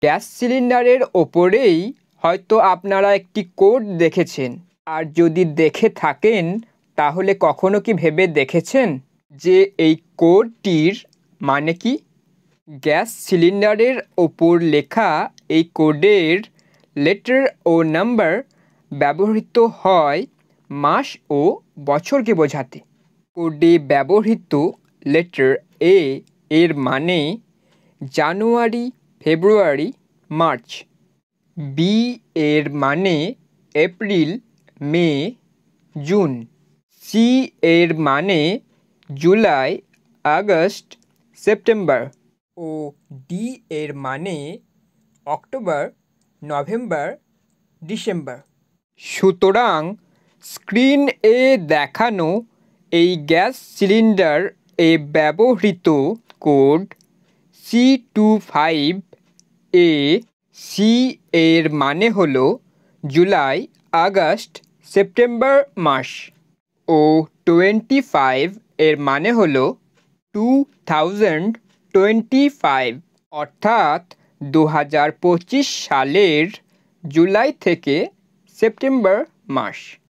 Gas সিলিন্ডারের ওপরেই হয়তো আপনারা একটি কোড দেখেছেন, আর যদি দেখে থাকেন তাহলে কখনো কি ভেবে দেখেছেন যে এই কোডটির মানে কি? গ্যাস সিলিন্ডারের ওপর লেখা এই কোডের লেটার ও নাম্বার ব্যবহৃত হয় মাস ও বছরকে বোঝাতে। কোডে ব্যবহৃত লেটার এ এর মানে জানুয়ারি, ফেব্রুয়ারি, মার্চ। বি এর মানে এপ্রিল, মে, জুন। সি এর মানে জুলাই, আগস্ট, সেপ্টেম্বর ও ডি এর মানে অক্টোবর, নভেম্বর, ডিসেম্বর। সুতরাং স্ক্রিন এ দেখানো এই গ্যাস সিলিন্ডার এ ব্যবহৃত কোড C25 এ সি এর মানে হলো জুলাই, আগস্ট, সেপ্টেম্বর মাস ও 25 এর মানে হলো 2025, অর্থাৎ 2025 সালের জুলাই থেকে সেপ্টেম্বর মাস।